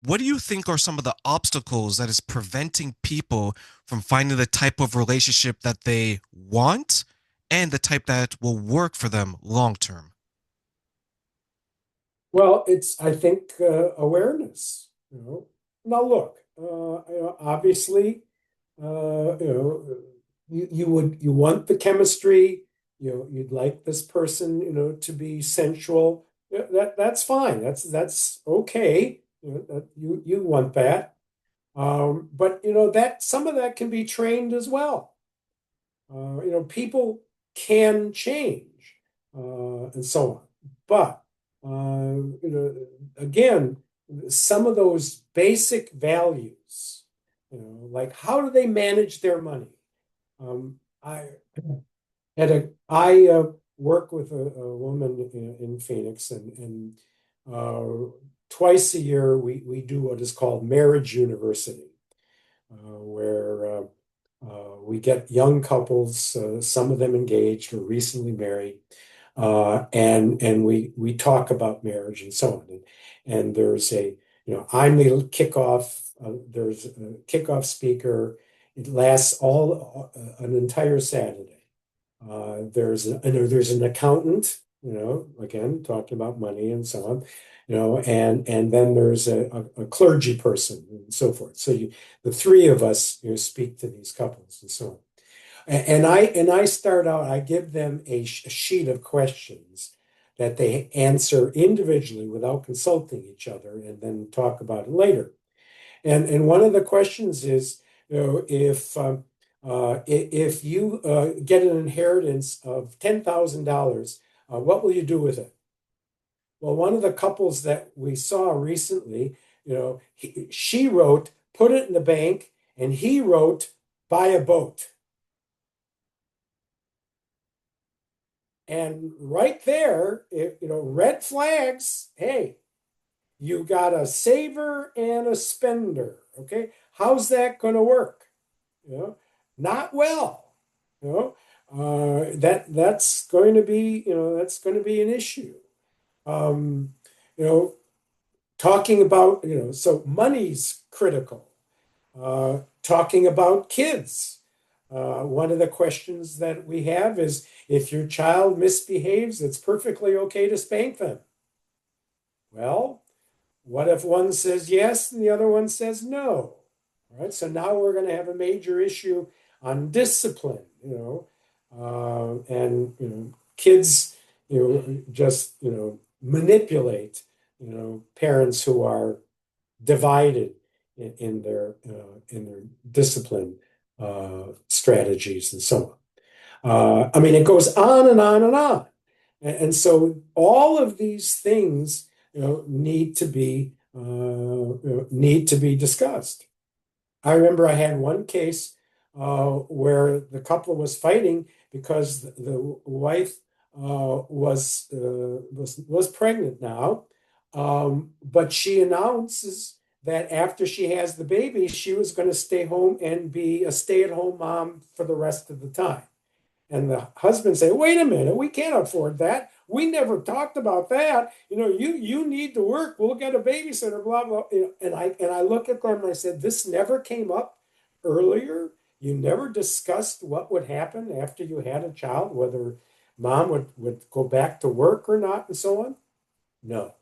What do you think are some of the obstacles that is preventing people from finding the type of relationship that they want and the type that will work for them long term? Well, it's, I think, awareness. Now look, obviously, you want the chemistry. You'd like this person, to be sensual. Yeah, that's fine. That's okay. You want that. But that some of that can be trained as well. People can change, and so on. But again, some of those basic values, like how do they manage their money? I work with a woman in Phoenix, and twice a year we do what is called Marriage University, where we get young couples, some of them engaged or recently married, and we talk about marriage and so on. And there's I'm the kickoff. There's a kickoff speaker. It lasts all an entire Saturday. There's an accountant, again talking about money and so on, and then there's a clergy person and so forth. So the three of us, speak to these couples and so on. And I start out. I give them a sheet of questions that they answer individually without consulting each other, and then talk about it later. And one of the questions is, if you get an inheritance of $10,000, what will you do with it? Well, one of the couples that we saw recently, she wrote, put it in the bank, and he wrote, buy a boat. And right there, red flags. Hey, you got a saver and a spender. Okay, how's that going to work? You know, not well. You know, that's going to be an issue. Um, you know, talking about so money's critical. Talking about kids. One of the questions that we have is if your child misbehaves, it's perfectly okay to spank them. Well, what if one says yes and the other one says no? All right, so now we're going to have a major issue on discipline, and kids, just manipulate, parents who are divided in their discipline strategies and so on. I mean, it goes on and on and on, and so all of these things, need to be discussed. I remember I had one case where the couple was fighting because the wife was pregnant now, but she announces that after she has the baby, she was going to stay home and be a stay-at-home mom for the rest of the time. And the husband say, "Wait a minute, we can't afford that. We never talked about that. You need to work. We'll get a babysitter, blah, blah." And I look at them and I said, "This never came up earlier. You never discussed what would happen after you had a child, whether mom would go back to work or not, and so on." No.